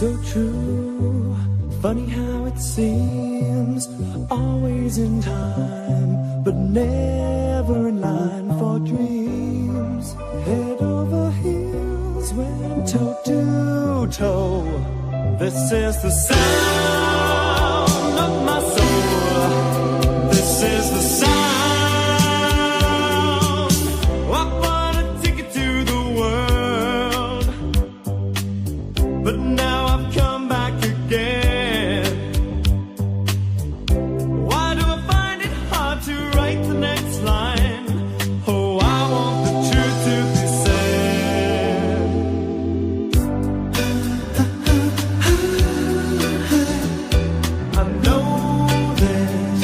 So true, funny how it seems, always in time, but never in line for dreams. Head over heels, went toe to toe. This is the sound of my soul. This is the sound. I wanna take it to the world, but now I've come back again. Why do I find it hard to write the next line? Oh, I want the truth to be said. I know this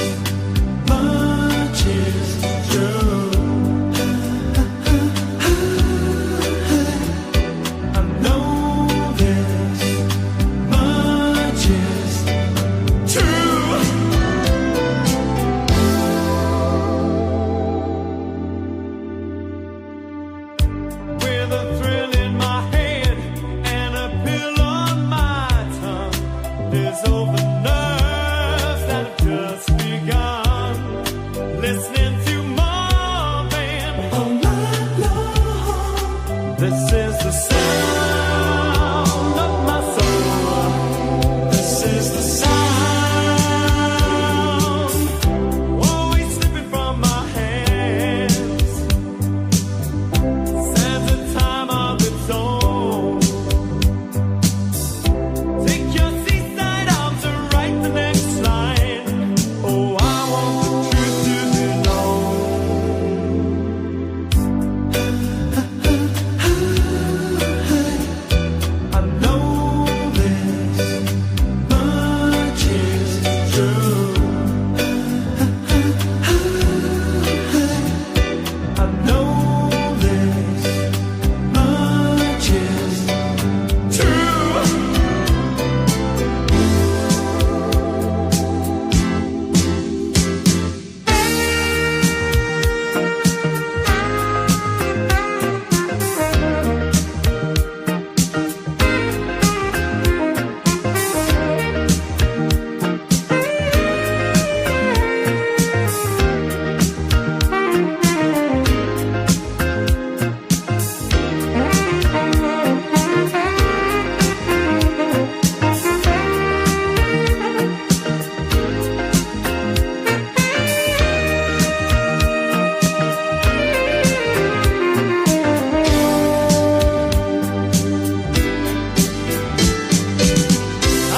much is true. I know this much is true. With a thrill in my head and a pill on my tongue, there's over nerves that have just begun. Listening to Marvin all night long. This is the sound of my soul. This is the sound, always slipping from my hands. Says a time of its own. Take your seaside arms and write the next line. Oh, I want the truth to be known. I know this much is true. I know this much is true.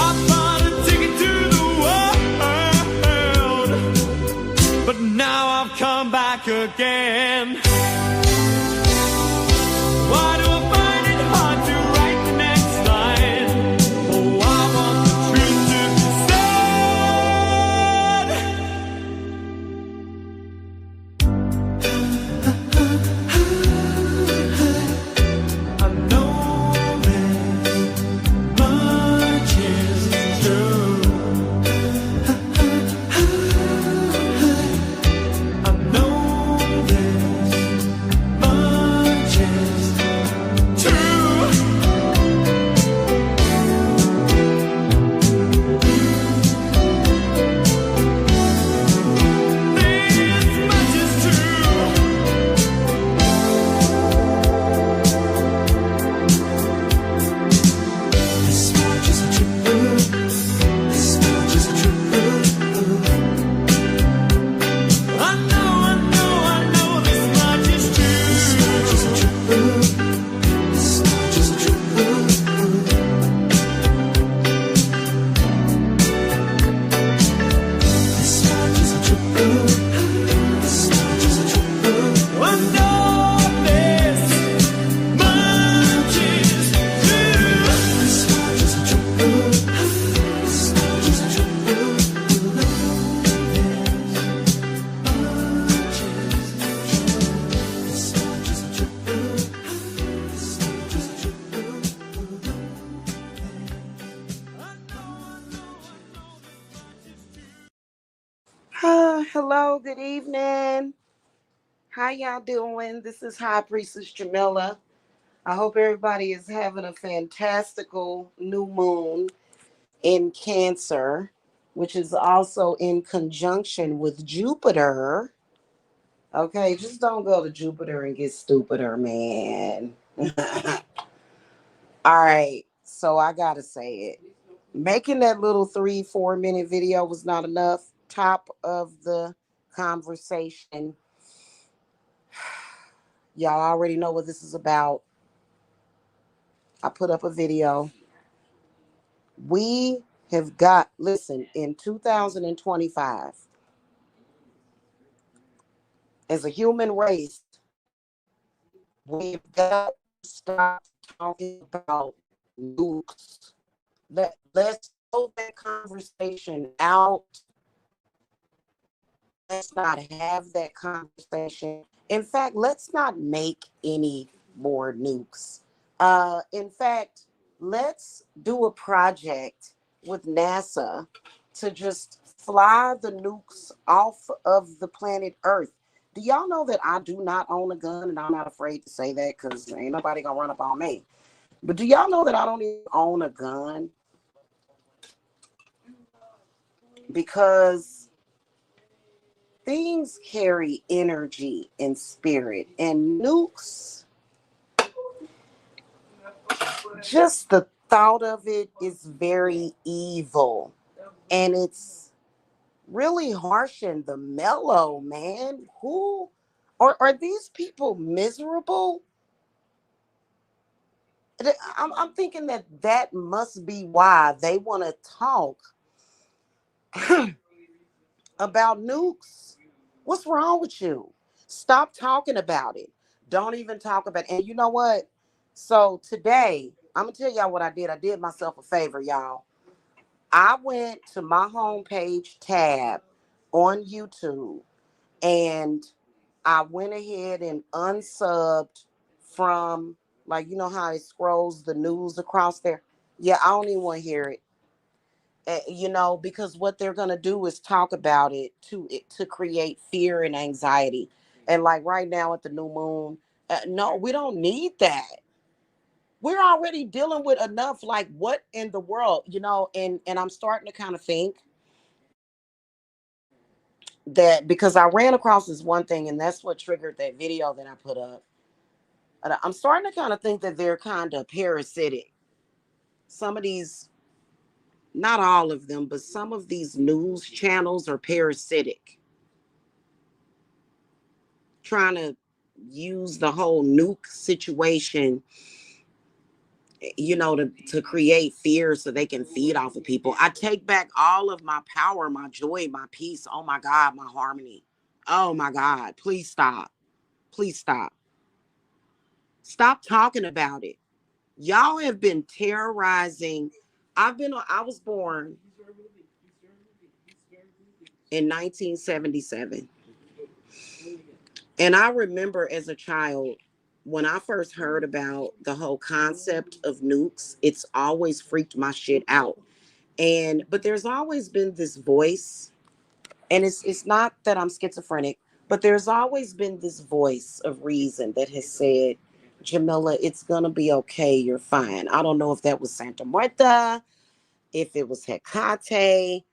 I bought a ticket to the world, but now I've come back again. Why do I find it hard to write the next line? Oh, I want the truth to be said. I know this much is true. I know this much is true. This much is true. This much is true. This much is true. I know this much is true. This much is true. This much is true. This much is true. This much is true. I know this much is true. This much is true. This much is true. Hello, good evening. How y'all doing? This is High Priestess Jamila. I hope everybody is having a fantastical new moon in Cancer, which is also in conjunction with Jupiter. Okay, just don't go to Jupiter and get stupider, man. All right, so I gotta say it. Making that little 3-4 minute video was not enough. Top of the conversation. Y'all already know what this is about. I put up a video. We have got, listen, in 2025, as a human race, we've got to stop talking about nukes. Let's hold that conversation out. Let's not have that conversation. In fact, let's not make any more nukes. In fact, let's do a project with NASA to just fly the nukes off of the planet Earth. Do y'all know that I do not own a gun? And I'm not afraid to say that because ain't nobody gonna run up on me. But do y'all know that I don't even own a gun? Because things carry energy and spirit, and nukes, just the thought of it is very evil, and it's really harshing the mellow, man. Who are these people miserable? I'm thinking that must be why they want to talk about nukes. What's wrong with you? Stop talking about it. Don't even talk about it. And you know what? So today, I'm gonna tell y'all what I did. I did myself a favor, y'all. I went to my homepage tab on YouTube and I went ahead and unsubbed from, like, you know how it scrolls the news across there? Yeah, I don't even want to hear it. Because what they're gonna do is talk about it to create fear and anxiety. And like right now at the new moon, no, we don't need that. We're already dealing with enough. Like, what in the world, And I'm starting to kind of think that because I ran across this one thing, and that's what triggered that video that I put up. And I'm starting to kind of think that they're kind of parasitic. Some of these, not all of them, but some of these news channels are parasitic, trying to use the whole nuke situation, to create fear so they can feed off of people. I take back all of my power, my joy, my peace. Oh my God, my harmony. Oh my God, please stop. Please stop. Stop talking about it. Y'all have been terrorizing. I was born in 1977. And I remember as a child, when I first heard about the whole concept of nukes, it's always freaked my shit out. But there's always been this voice, and it's not that I'm schizophrenic, but there's always been this voice of reason that has said, Jamila, it's gonna be okay, you're fine. I don't know if that was Santa Muerta, if it was Hecate,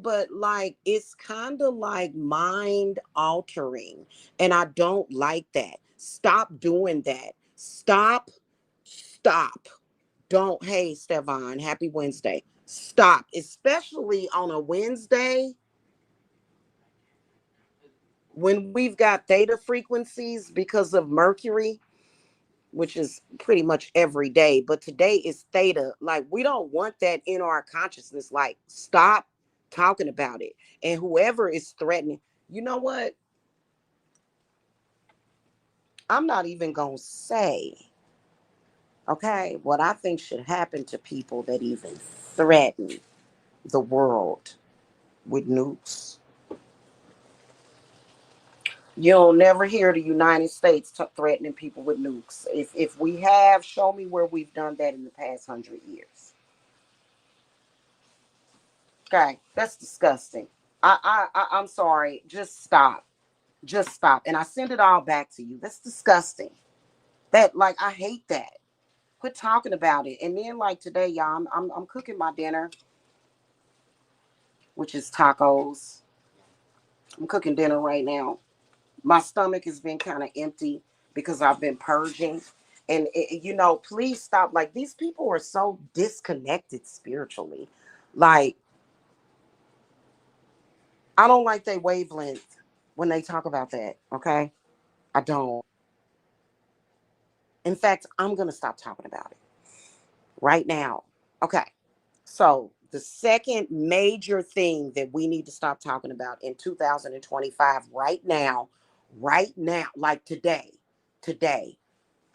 but like it's kind of like mind altering. And I don't like that. Stop doing that. Stop. Stop. Don't. Hey, Stefan, happy Wednesday. Stop. Especially on a Wednesday when we've got theta frequencies because of Mercury, which is pretty much every day. But today is theta. Like, we don't want that in our consciousness. Like, stop talking about it. And whoever is threatening, you know what? I'm not even going to say, okay, what I think should happen to people that even threaten the world with nukes. You'll never hear the United States threatening people with nukes. If we have, show me where we've done that in the past 100 years. Okay, that's disgusting. I'm sorry. Just stop. Just stop. And I send it all back to you. That's disgusting. That, like, I hate that. Quit talking about it. And then, like, today, y'all, I'm cooking my dinner, which is tacos. I'm cooking dinner right now. My stomach has been kind of empty because I've been purging. And, please stop. Like, these people are so disconnected spiritually. Like, I don't like their wavelength when they talk about that. Okay. I don't. In fact, I'm going to stop talking about it right now. Okay. So, the second major thing that we need to stop talking about in 2025, right now, like today,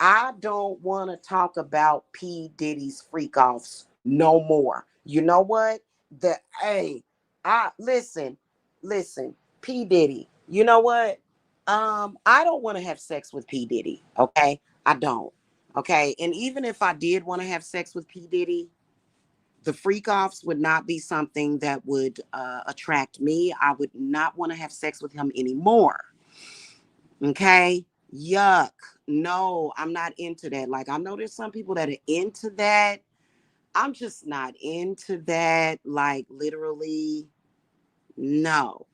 I don't want to talk about P. Diddy's freak offs no more. You know what? Hey, listen, P. Diddy. You know what? I don't want to have sex with P. Diddy. Okay, I don't. Okay, and even if I did want to have sex with P. Diddy, the freak offs would not be something that would attract me. I would not want to have sex with him anymore. Okay. Yuck. No, I'm not into that. Like, I know there's some people that are into that. I'm just not into that. Like, literally, no.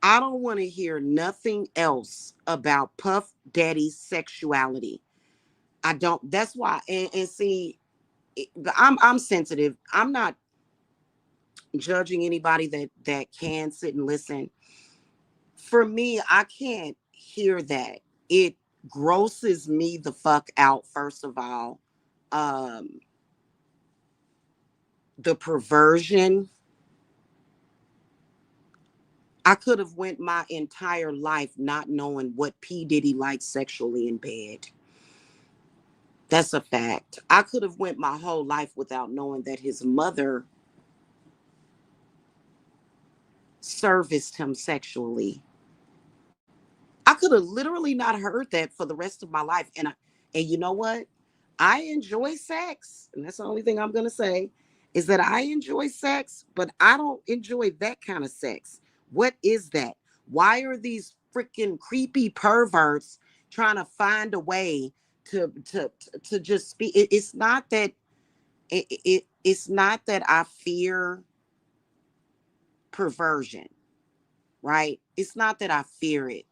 I don't want to hear nothing else about Puff Daddy's sexuality. I don't. That's why. And see, I'm sensitive. I'm not judging anybody that can sit and listen. For me, I can't hear that. It grosses me the fuck out, first of all. Um, the perversion. I could have went my entire life not knowing what P. Diddy liked sexually in bed. That's a fact. I could have went my whole life without knowing that his mother serviced him sexually. I could have literally not heard that for the rest of my life. And you know what? I enjoy sex. And that's the only thing I'm gonna say is that I enjoy sex, but I don't enjoy that kind of sex. What is that? Why are these freaking creepy perverts trying to find a way to just speak? It's not that it's not that I fear perversion, right? It's not that I fear it.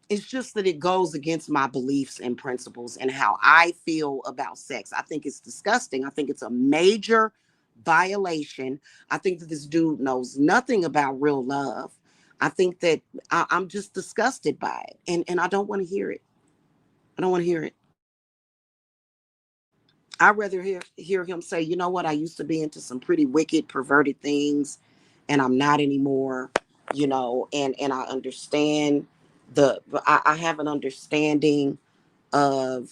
It's just that it goes against my beliefs and principles and how I feel about sex. I think it's disgusting. I think it's a major violation. I think that this dude knows nothing about real love. I think that I'm just disgusted by it. And I don't want to hear it. I don't want to hear it. I'd rather hear him say, you know what, I used to be into some pretty wicked, perverted things, and I'm not anymore, and I understand I have an understanding of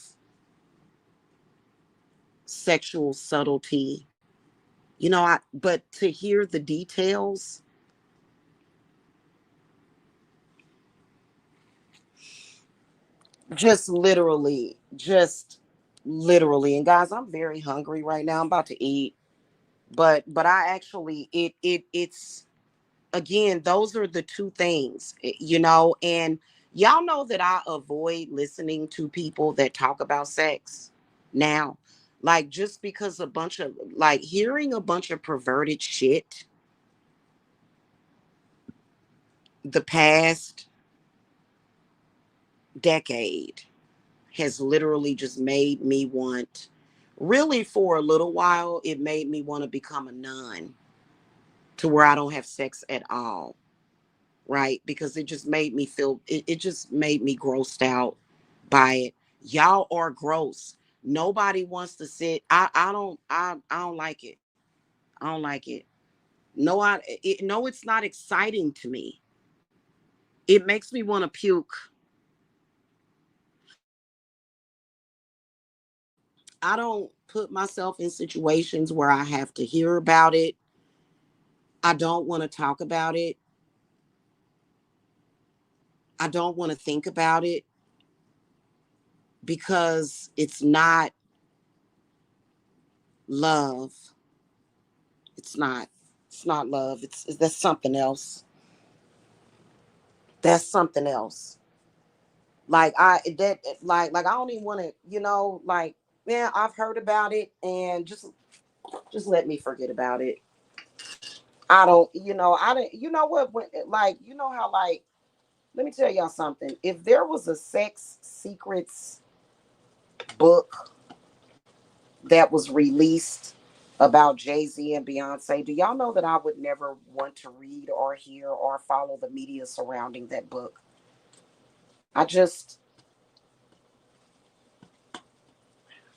sexual subtlety. But to hear the details, just literally. And guys, I'm very hungry right now. I'm about to eat. But I actually it's again, those are the two things, and y'all know that I avoid listening to people that talk about sex now. Like, just because hearing a bunch of perverted shit the past decade has literally just made me want, really, for a little while, it made me want to become a nun to where I don't have sex at all, right? Because it just made me grossed out by it. Y'all are gross. Nobody wants to sit. I don't like it. I don't like it. No, it's not exciting to me. It makes me want to puke. I don't put myself in situations where I have to hear about it. I don't want to talk about it. I don't want to think about it because it's not love. It's not. It's not love. That's something else. That's something else. Like like I don't even want to, like, man, I've heard about it, and just let me forget about it. I don't, I don't, you know what, like, how, like, let me tell y'all something. If there was a sex secrets book that was released about Jay-Z and Beyonce, do y'all know that I would never want to read or hear or follow the media surrounding that book? I just,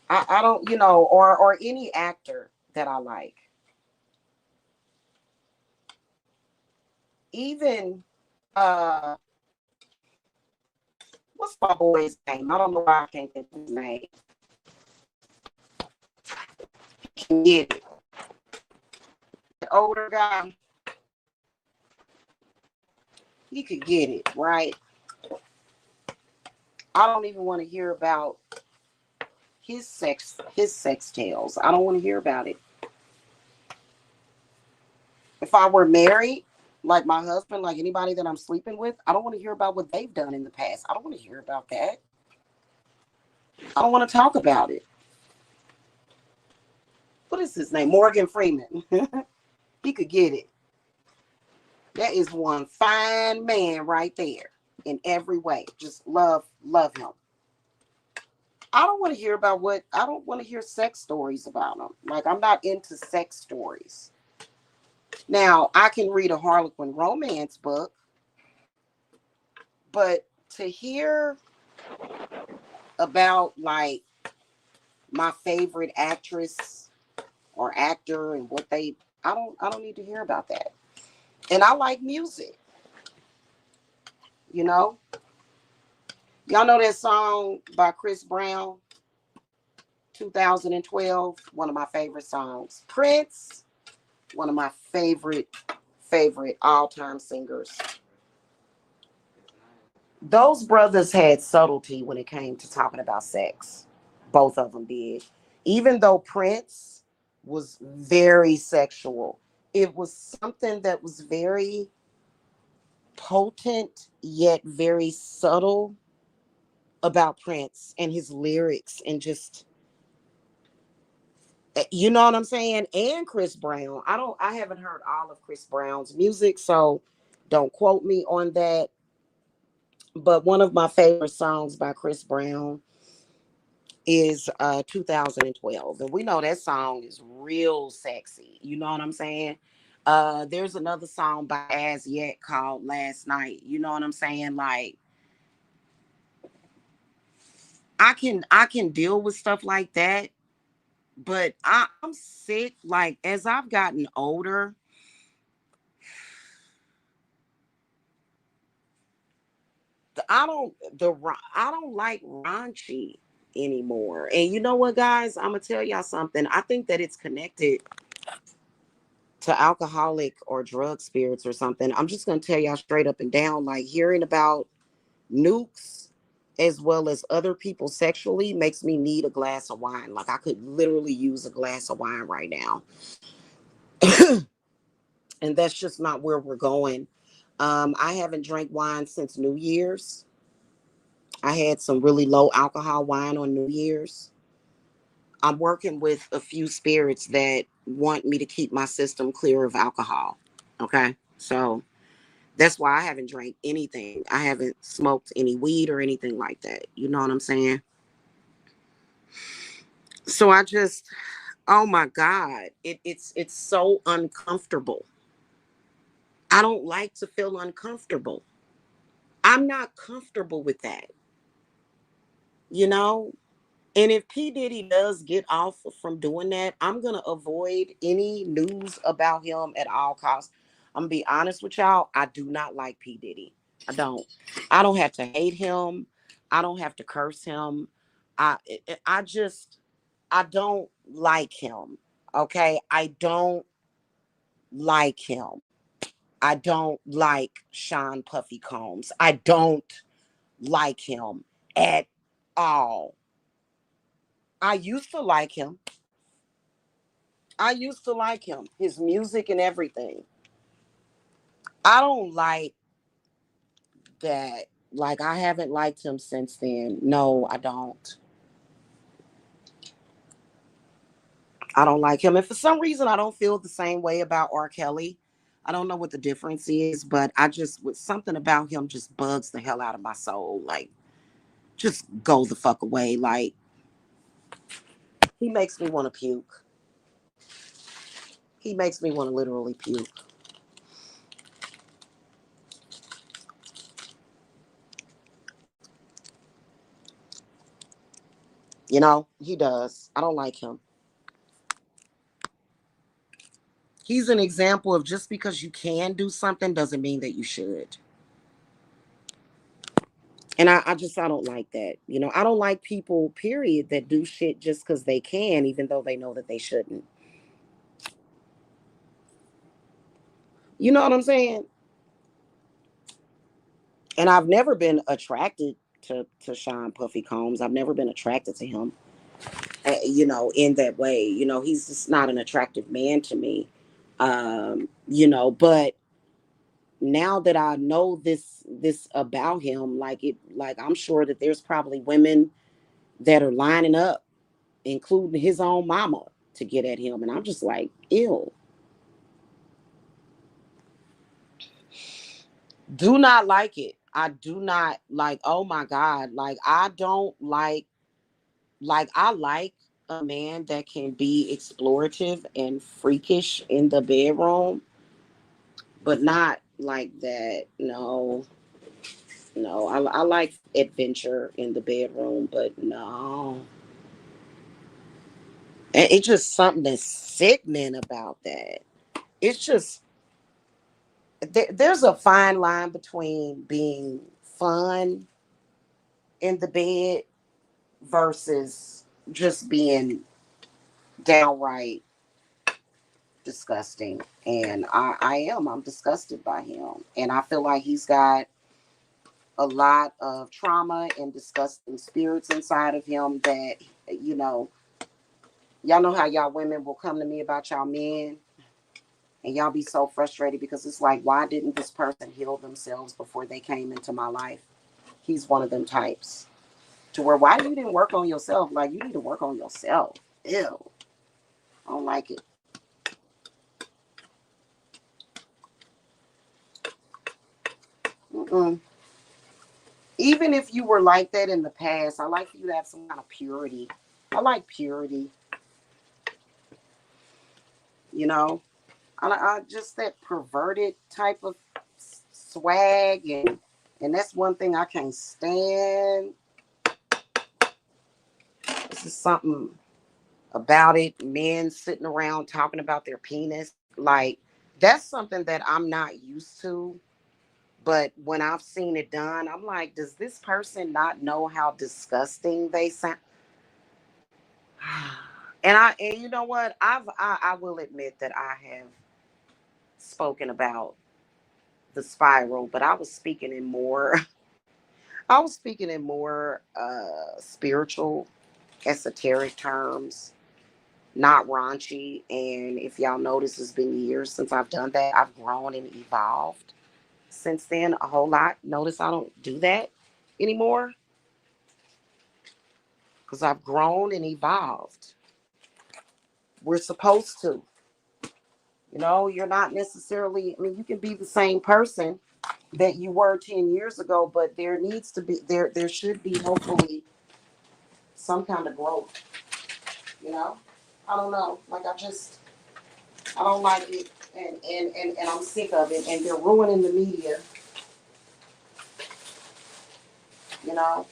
I don't, or any actor that I like. Even, uh, what's my boy's name? I don't know why I can't think of his name. He can get it. The older guy, he could get it, right? I don't even want to hear about his sex tales. I don't want to hear about it. If I were married, like my husband, like anybody that I'm sleeping with, I don't want to hear about what they've done in the past. I don't want to hear about that. I don't want to talk about it. What is his name? Morgan Freeman. He could get it. That is one fine man right there in every way. Just love him. I don't want to hear about I don't want to hear sex stories about him. Like, I'm not into sex stories. Now, I can read a Harlequin romance book, but to hear about, like, my favorite actress or actor and what I don't need to hear about that. And I like music, you know? Y'all know that song by Chris Brown, 2012, one of my favorite songs. Prince, one of my favorite all-time singers. Those brothers had subtlety when it came to talking about sex. Both of them did. Even though Prince was very sexual, it was something that was very potent yet very subtle about Prince and his lyrics, and just, you know what I'm saying? And Chris Brown. I haven't heard all of Chris Brown's music, so don't quote me on that. But one of my favorite songs by Chris Brown is 2012. And we know that song is real sexy. You know what I'm saying? There's another song by As Yet called Last Night. You know what I'm saying? Like, I can deal with stuff like that, but I'm sick. Like, as I've gotten older, I don't like raunchy anymore. And you know what, guys? I'm gonna tell y'all something. I think that it's connected to alcoholic or drug spirits or something. I'm just gonna tell y'all straight up and down. Like, hearing about nukes as well as other people sexually makes me need a glass of wine. Like, I could literally use a glass of wine right now. And that's just not where we're going. I haven't drank wine since New Year's. I had some really low alcohol wine on New Year's. I'm working with a few spirits that want me to keep my system clear of alcohol. Okay. So that's why I haven't drank anything. I haven't smoked any weed or anything like that. You know what I'm saying? So I just, oh my God, it's so uncomfortable. I don't like to feel uncomfortable. I'm not comfortable with that, you know? And if P. Diddy does get off from doing that, I'm going to avoid any news about him at all costs. I'm going to be honest with y'all. I do not like P. Diddy. I don't. I don't have to hate him. I don't have to curse him. I just, I don't like him. Okay. I don't like him. I don't like Sean Puffy Combs. I don't like him at all. I used to like him. I used to like him, his music and everything. I don't like that. Like, I haven't liked him since then. No, I don't. I don't like him. And for some reason, I don't feel the same way about R. Kelly. I don't know what the difference is, but I just, with something about him just bugs the hell out of my soul. Like, just go the fuck away. Like, he makes me want to puke. He makes me want to literally puke. You know, he does. I don't like him. He's an example of just because you can do something doesn't mean that you should. And I don't like that. You know, I don't like people, period, that do shit just because they can, even though they know that they shouldn't. You know what I'm saying? And I've never been attracted to Sean Puffy Combs. I've never been attracted to him, you know, in that way. You know, he's just not an attractive man to me. You know, but now that I know this about him, like I'm sure that there's probably women that are lining up, including his own mama, to get at him. And I'm just like, ew. Do not like it. I do not like, oh my God. Like, I don't like I like a man that can be explorative and freakish in the bedroom, but not like that. No, no. I like adventure in the bedroom, but no. And it's just something that's sickening about that. It's just there's a fine line between being fun in the bed versus just being downright disgusting. And I'm disgusted by him. And I feel like he's got a lot of trauma and disgusting spirits inside of him that, you know, y'all know how y'all women will come to me about y'all men and y'all be so frustrated because it's like, why didn't this person heal themselves before they came into my life? He's one of them types. To where, why you didn't work on yourself? Like, you need to work on yourself. Ew. I don't like it. Mm-mm. Even if you were like that in the past, I like for you to have some kind of purity. I like purity, you know. I just that perverted type of swag, and that's one thing I can't stand. This is something about it. Men sitting around talking about their penis, like that's something that I'm not used to. But when I've seen it done, I'm like, does this person not know how disgusting they sound? And you know what? I will admit that I have spoken about the spiral, but I was speaking in more I was speaking in more spiritual, esoteric terms, not raunchy. And if y'all notice, it's been years since I've done that. I've grown and evolved since then a whole lot. Notice I don't do that anymore because I've grown and evolved. We're supposed to. You know, you're not necessarily, I mean, you can be the same person that you were 10 years ago, but there needs to be, there should be hopefully some kind of growth, you know? I don't know. Like, I don't like it. And I'm sick of it. And they're ruining the media, you know?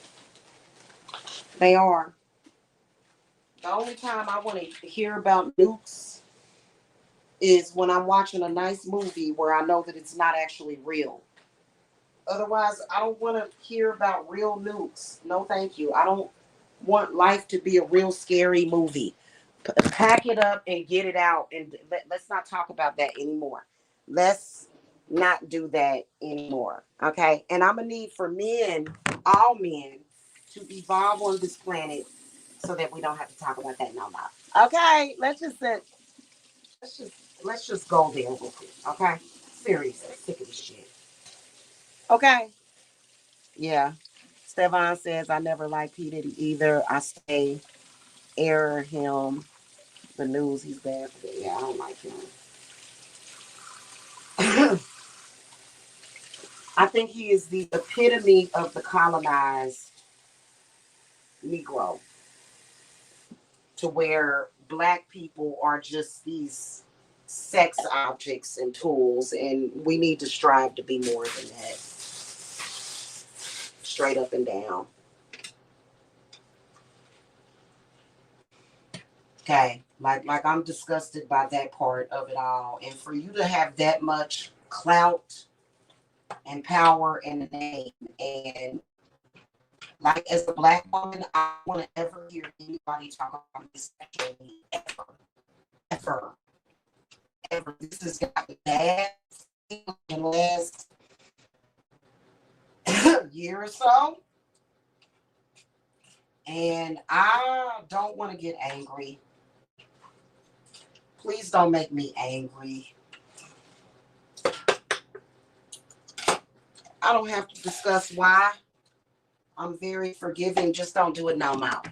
They are. The only time I want to hear about nukes is when I'm watching a nice movie where I know that it's not actually real. Otherwise, I don't want to hear about real nukes. No, thank you. I don't want life to be a real scary movie. Pack it up and get it out, and let's not talk about that anymore. Let's not do that anymore. Okay? And I'm going to need for men, all men, to evolve on this planet so that we don't have to talk about that no more. Okay? Let's just let's just go there with it. Okay? Seriously, sick of this shit. Okay? Yeah. Stefan says, I never liked P. Diddy either. I stay air him the news. He's bad for that. Yeah, I don't like him. I think he is the epitome of the colonized Negro, to where black people are just these sex objects and tools, and we need to strive to be more than that. Straight up and down. Okay. Like I'm disgusted by that part of it all. And for you to have that much clout and power and a name, and like as a black woman, I don't want to ever hear anybody talk about me sexually ever. Ever. Ever. This has gotten bad in the last year or so. And I don't want to get angry. Please don't make me angry. I don't have to discuss why. I'm very forgiving. Just don't do it no more.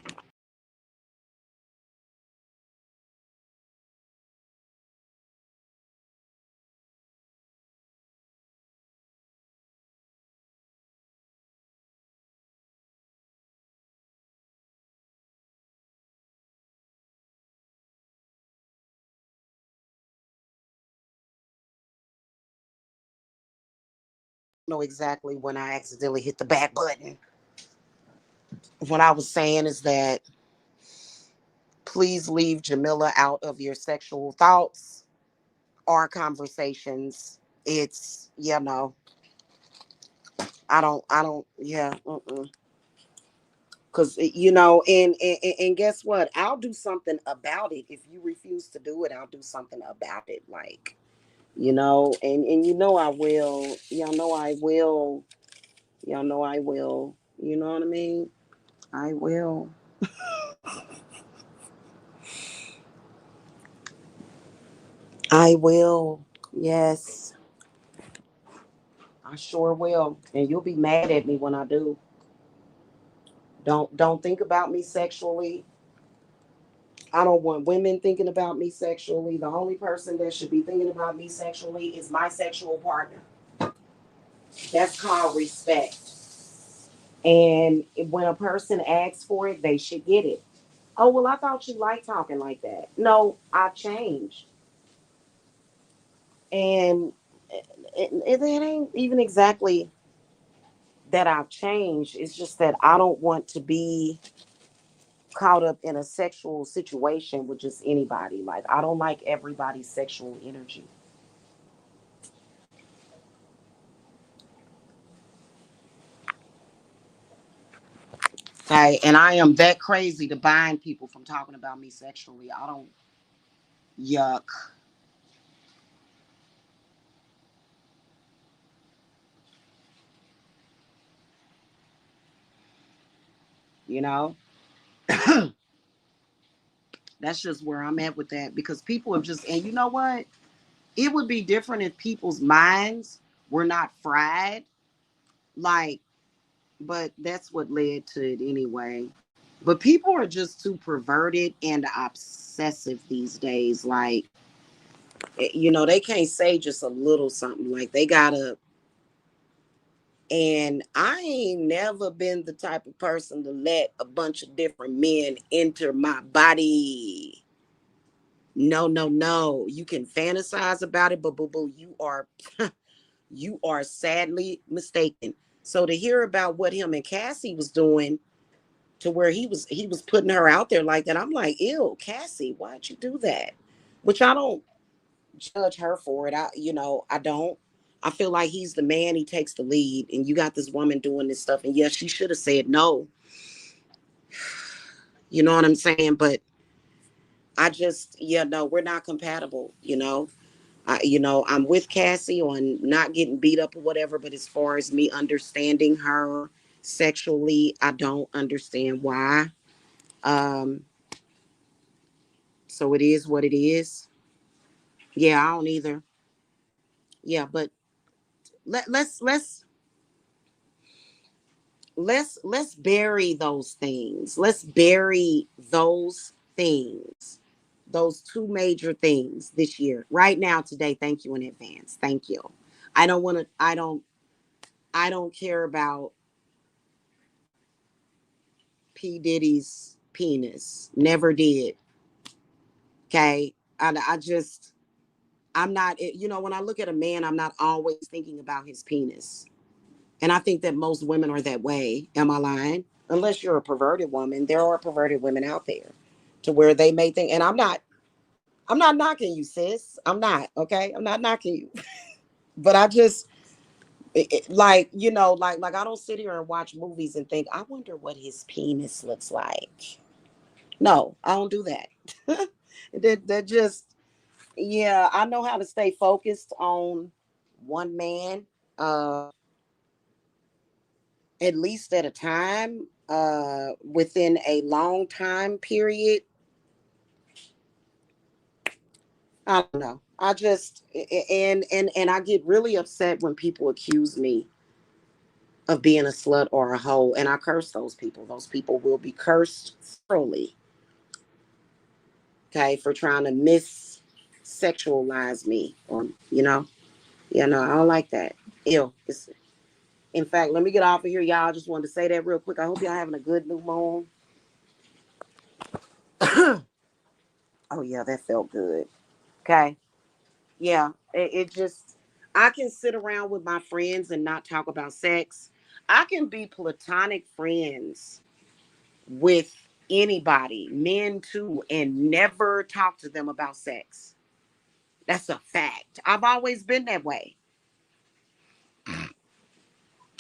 Know exactly when I accidentally hit the back button. What I was saying is that please leave Jamila out of your sexual thoughts or conversations. It's, yeah. Because, and guess what? I'll do something about it. If you refuse to do it, I'll do something about it. Like, and I will. Y'all know I will. Y'all know I will. You know what I mean? I will. I will. Yes, I sure will. And you'll be mad at me when I do. Don't think about me sexually. I don't want women thinking about me sexually. The only person that should be thinking about me sexually is my sexual partner. That's called respect. And when a person asks for it, they should get it. Oh, well, I thought you liked talking like that. No, I changed. And it ain't even exactly that I've changed. It's just that I don't want to be caught up in a sexual situation with just anybody. Like, I don't like everybody's sexual energy. Okay. And I am that crazy to bind people from talking about me sexually. I don't, yuck, you know? That's just where I'm at with that, because people have just, and you know what? It would be different if people's minds were not fried. Like, but that's what led to it anyway. But people are just too perverted and obsessive these days. Like, they can't say just a little something. Like, they gotta. And I ain't never been the type of person to let a bunch of different men enter my body. No, no, no. You can fantasize about it, but boo boo, you are sadly mistaken. So to hear about what him and Cassie was doing, to where he was putting her out there like that, I'm like, ew, Cassie, why'd you do that? Which I don't judge her for it. I don't. I feel like he's the man. He takes the lead, and you got this woman doing this stuff, and yes, she should have said no. You know what I'm saying? But I just, no, we're not compatible. I'm with Cassie on not getting beat up or whatever, but as far as me understanding her sexually, I don't understand why. Um, so it is what it is. Yeah, I don't either. Yeah, but let's let's bury those things. Let's bury those things. Those two major things this year. Right now, today, thank you in advance. Thank you. I don't want to I don't care about P. Diddy's penis. Never did. Okay. I just I'm not, when I look at a man, I'm not always thinking about his penis. And I think that most women are that way. Am I lying? Unless you're a perverted woman, there are perverted women out there to where they may think, and I'm not knocking you, sis. I'm not, okay? I'm not knocking you. But I just, like, like I don't sit here and watch movies and think, I wonder what his penis looks like. No, I don't do that. that just, yeah, I know how to stay focused on one man, at least at a time, within a long time period. I don't know. I just and I get really upset when people accuse me of being a slut or a hoe, and I curse those people. Those people will be cursed thoroughly, okay, for trying to miss sexualize me, or I don't like that. Ew. In fact, let me get off of here, y'all. I just wanted to say that real quick. I hope y'all having a good new moon. Oh yeah, that felt good. Okay. Yeah, it just, I can sit around with my friends and not talk about sex. I can be platonic friends with anybody, men too, and never talk to them about sex. That's a fact. I've always been that way.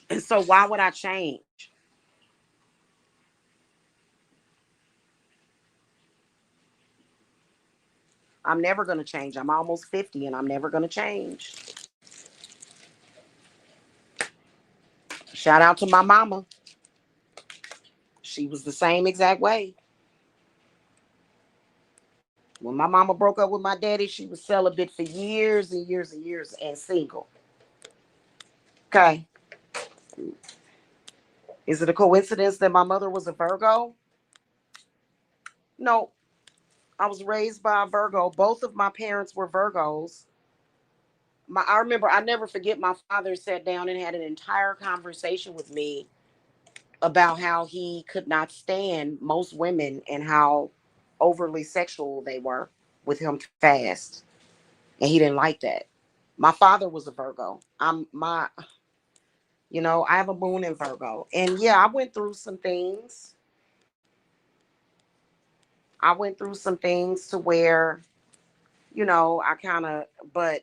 And so why would I change? I'm never going to change. I'm almost 50 and I'm never going to change. Shout out to my mama. She was the same exact way. When my mama broke up with my daddy, she was celibate for years and years and years and single. Okay. Is it a coincidence that my mother was a Virgo? No. I was raised by a Virgo. Both of my parents were Virgos. I remember, I never forget, my father sat down and had an entire conversation with me about how he could not stand most women and how overly sexual they were with him too fast. And he didn't like that. My father was a Virgo. I have a moon in Virgo. And yeah, I went through some things. I went through some things to where, I kind of, but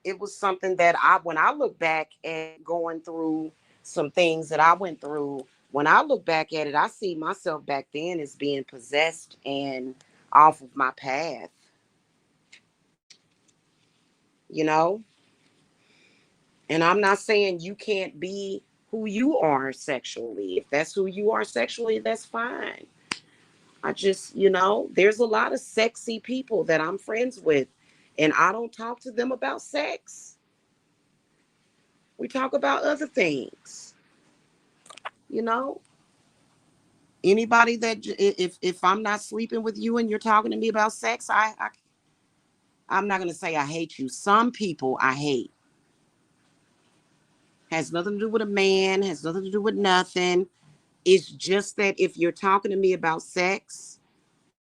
it was something that when I look back at going through some things that I went through, when I look back at it, I see myself back then as being possessed and off of my path, you know? And I'm not saying you can't be who you are sexually. If that's who you are sexually, that's fine. I just, there's a lot of sexy people that I'm friends with, and I don't talk to them about sex. We talk about other things, you know? Anybody that, if I'm not sleeping with you and you're talking to me about sex, I'm not going to say I hate you. Some people I hate. Has nothing to do with a man, has nothing to do with nothing. It's just that if you're talking to me about sex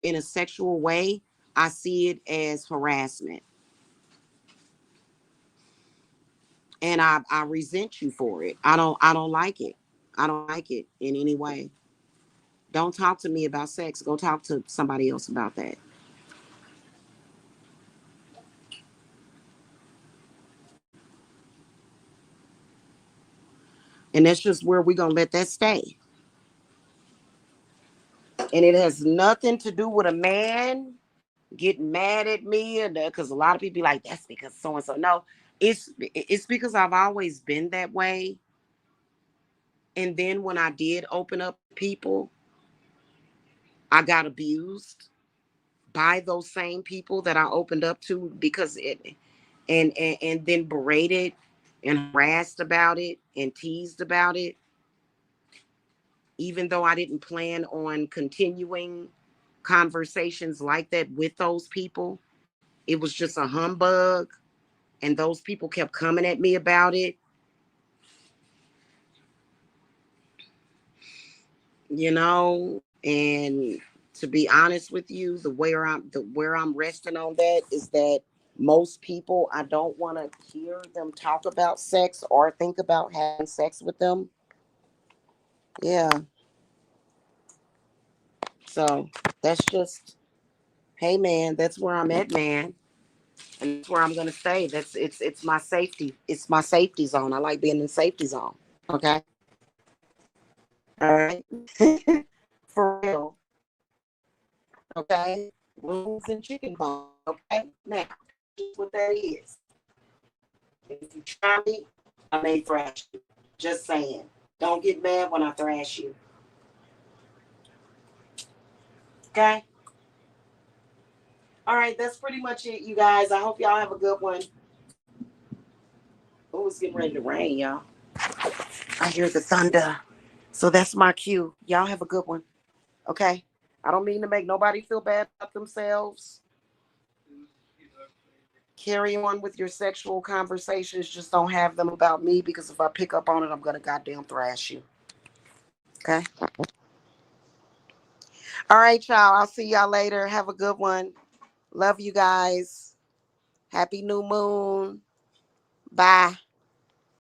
in a sexual way, I see it as harassment. And I resent you for it. I don't like it. I don't like it in any way. Don't talk to me about sex. Go talk to somebody else about that. And that's just where we're gonna let that stay. And it has nothing to do with a man getting mad at me, because a lot of people be like, that's because so and so. No, it's because I've always been that way. And then when I did open up to people, I got abused by those same people that I opened up to, because and then berated and harassed about it and teased about it. even though I didn't plan on continuing conversations like that with those people. It was just a humbug, and those people kept coming at me about it. And to be honest with you, the where I'm resting on that is that most people, I don't want to hear them talk about sex or think about having sex with them. Yeah. So that's just, hey man, that's where I'm at, man. And that's where I'm gonna stay. It's my safety. It's my safety zone. I like being in the safety zone. Okay. All right. For real. Okay. Wings and chicken bones. Okay. Now, just what that is. If you try me, I may thrash you. Just saying. Don't get mad when I thrash you. Okay. All right. That's pretty much it, you guys. I hope y'all have a good one. Oh, it's getting ready to rain, y'all. I hear the thunder. So that's my cue. Y'all have a good one. Okay. I don't mean to make nobody feel bad about themselves. Carry on with your sexual conversations. Just don't have them about me, because if I pick up on it, I'm going to goddamn thrash you. Okay. All right, y'all. I'll see y'all later. Have a good one. Love you guys. Happy new moon. Bye.